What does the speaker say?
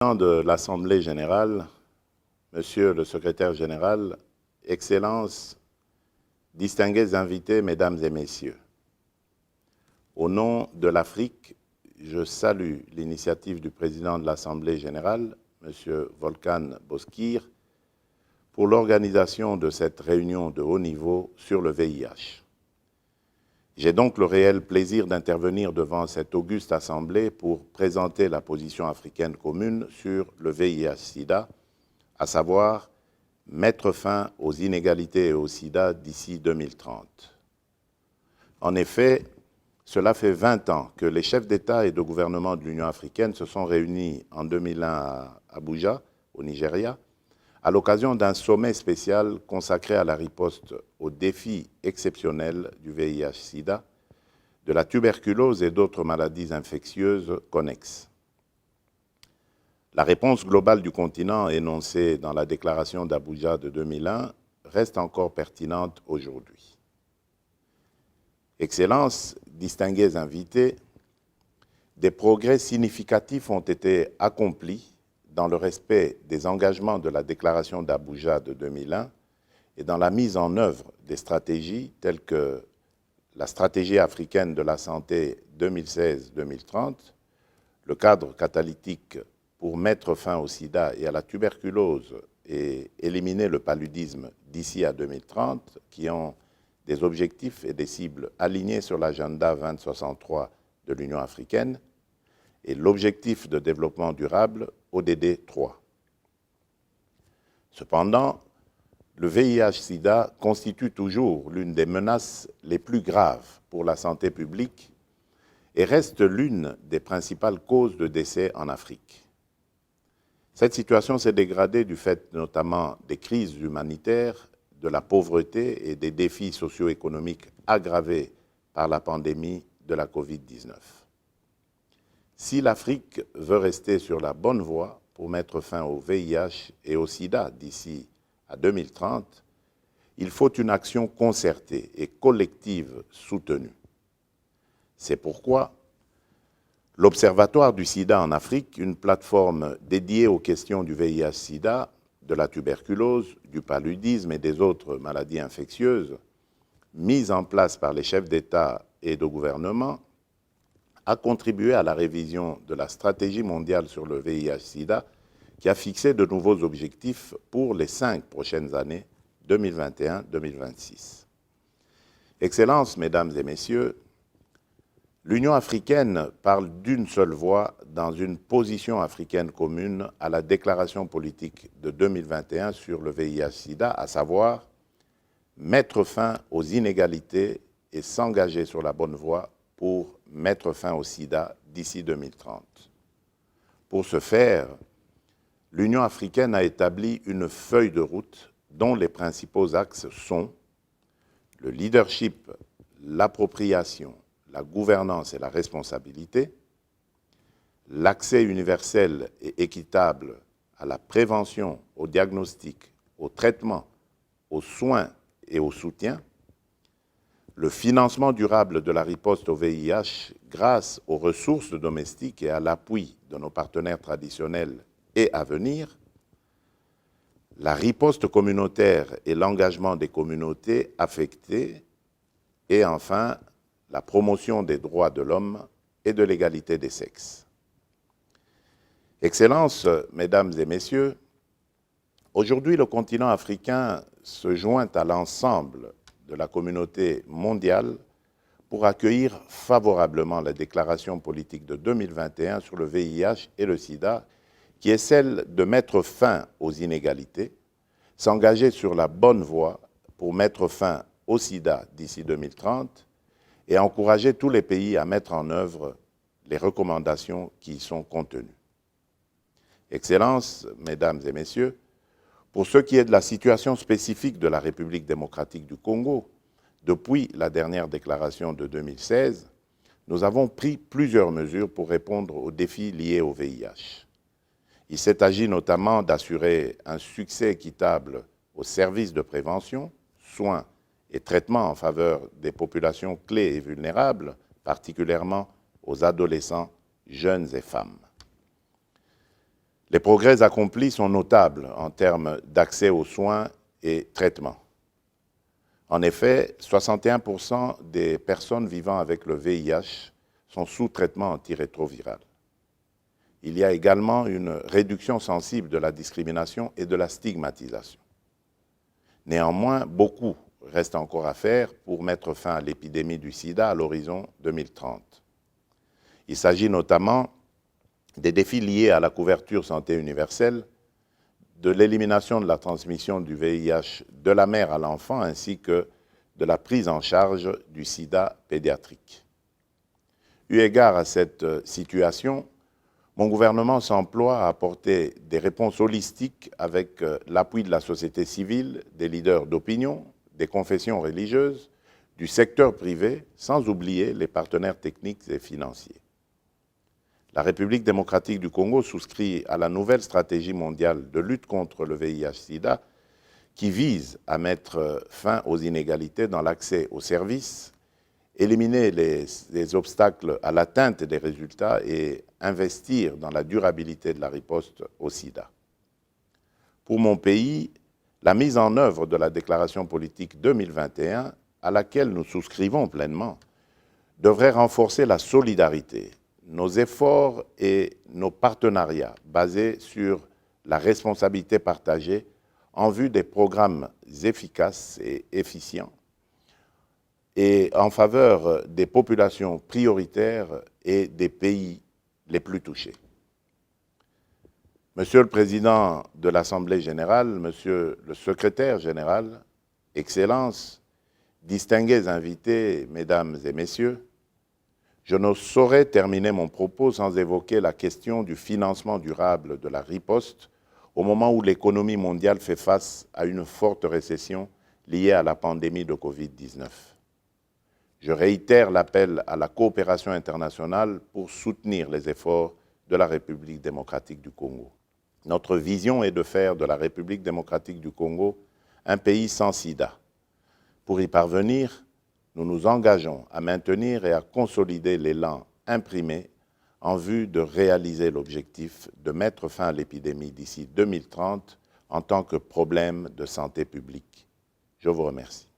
De l'Assemblée générale, Monsieur le secrétaire général, Excellences, distingués invités, Mesdames et Messieurs, au nom de l'Afrique, je salue l'initiative du président de l'Assemblée générale, Monsieur Volkan Bozkır, pour l'organisation de cette réunion de haut niveau sur le VIH. J'ai donc le réel plaisir d'intervenir devant cette auguste assemblée pour présenter la position africaine commune sur le VIH-Sida, à savoir mettre fin aux inégalités et au sida d'ici 2030. En effet, cela fait 20 ans que les chefs d'État et de gouvernement de l'Union africaine se sont réunis en 2001 à Abuja, au Nigeria, à l'occasion d'un sommet spécial consacré à la riposte aux défis exceptionnels du VIH-Sida, de la tuberculose et d'autres maladies infectieuses connexes. La réponse globale du continent énoncée dans la déclaration d'Abuja de 2001 reste encore pertinente aujourd'hui. Excellences, distingués invités, des progrès significatifs ont été accomplis dans le respect des engagements de la déclaration d'Abuja de 2001 et dans la mise en œuvre des stratégies telles que la stratégie africaine de la santé 2016-2030, le cadre catalytique pour mettre fin au sida et à la tuberculose et éliminer le paludisme d'ici à 2030, qui ont des objectifs et des cibles alignés sur l'agenda 2063 de l'Union africaine, et l'objectif de développement durable ODD 3. Cependant, le VIH-Sida constitue toujours l'une des menaces les plus graves pour la santé publique et reste l'une des principales causes de décès en Afrique. Cette situation s'est dégradée du fait notamment des crises humanitaires, de la pauvreté et des défis socio-économiques aggravés par la pandémie de la Covid-19. Si l'Afrique veut rester sur la bonne voie pour mettre fin au VIH et au sida d'ici à 2030, il faut une action concertée et collective soutenue. C'est pourquoi l'Observatoire du sida en Afrique, une plateforme dédiée aux questions du VIH-Sida, de la tuberculose, du paludisme et des autres maladies infectieuses, mise en place par les chefs d'État et de gouvernement, a contribué à la révision de la stratégie mondiale sur le VIH-Sida qui a fixé de nouveaux objectifs pour les 5 prochaines années, 2021-2026. Excellences, Mesdames et Messieurs, l'Union africaine parle d'une seule voix dans une position africaine commune à la déclaration politique de 2021 sur le VIH-Sida, à savoir mettre fin aux inégalités et s'engager sur la bonne voie pour mettre fin au sida d'ici 2030. Pour ce faire, l'Union africaine a établi une feuille de route dont les principaux axes sont le leadership, l'appropriation, la gouvernance et la responsabilité, l'accès universel et équitable à la prévention, au diagnostic, au traitement, aux soins et au soutien, le financement durable de la riposte au VIH grâce aux ressources domestiques et à l'appui de nos partenaires traditionnels et à venir, la riposte communautaire et l'engagement des communautés affectées, et enfin, la promotion des droits de l'homme et de l'égalité des sexes. Excellences, Mesdames et Messieurs, aujourd'hui le continent africain se joint à l'ensemble de la communauté mondiale pour accueillir favorablement la déclaration politique de 2021 sur le VIH et le sida, qui est celle de mettre fin aux inégalités, s'engager sur la bonne voie pour mettre fin au sida d'ici 2030 et encourager tous les pays à mettre en œuvre les recommandations qui y sont contenues. Excellences, Mesdames et Messieurs, pour ce qui est de la situation spécifique de la République démocratique du Congo, depuis la dernière déclaration de 2016, nous avons pris plusieurs mesures pour répondre aux défis liés au VIH. Il s'est agi notamment d'assurer un succès équitable aux services de prévention, soins et traitements en faveur des populations clés et vulnérables, particulièrement aux adolescents, jeunes et femmes. Les progrès accomplis sont notables en termes d'accès aux soins et traitements. En effet, 61% des personnes vivant avec le VIH sont sous traitement antirétroviral. Il y a également une réduction sensible de la discrimination et de la stigmatisation. Néanmoins, beaucoup reste encore à faire pour mettre fin à l'épidémie du sida à l'horizon 2030. Il s'agit notamment des défis liés à la couverture santé universelle, de l'élimination de la transmission du VIH de la mère à l'enfant ainsi que de la prise en charge du sida pédiatrique. Eu égard à cette situation, mon gouvernement s'emploie à apporter des réponses holistiques avec l'appui de la société civile, des leaders d'opinion, des confessions religieuses, du secteur privé, sans oublier les partenaires techniques et financiers. La République démocratique du Congo souscrit à la nouvelle stratégie mondiale de lutte contre le VIH-Sida qui vise à mettre fin aux inégalités dans l'accès aux services, éliminer les obstacles à l'atteinte des résultats et investir dans la durabilité de la riposte au sida. Pour mon pays, la mise en œuvre de la déclaration politique 2021, à laquelle nous souscrivons pleinement, devrait renforcer la solidarité, nos efforts et nos partenariats basés sur la responsabilité partagée en vue des programmes efficaces et efficients et en faveur des populations prioritaires et des pays les plus touchés. Monsieur le Président de l'Assemblée générale, Monsieur le Secrétaire général, Excellences, distingués invités, Mesdames et Messieurs, je ne saurais terminer mon propos sans évoquer la question du financement durable de la riposte au moment où l'économie mondiale fait face à une forte récession liée à la pandémie de Covid-19. Je réitère l'appel à la coopération internationale pour soutenir les efforts de la République démocratique du Congo. Notre vision est de faire de la République démocratique du Congo un pays sans sida. Pour y parvenir, nous nous engageons à maintenir et à consolider l'élan imprimé en vue de réaliser l'objectif de mettre fin à l'épidémie d'ici 2030 en tant que problème de santé publique. Je vous remercie.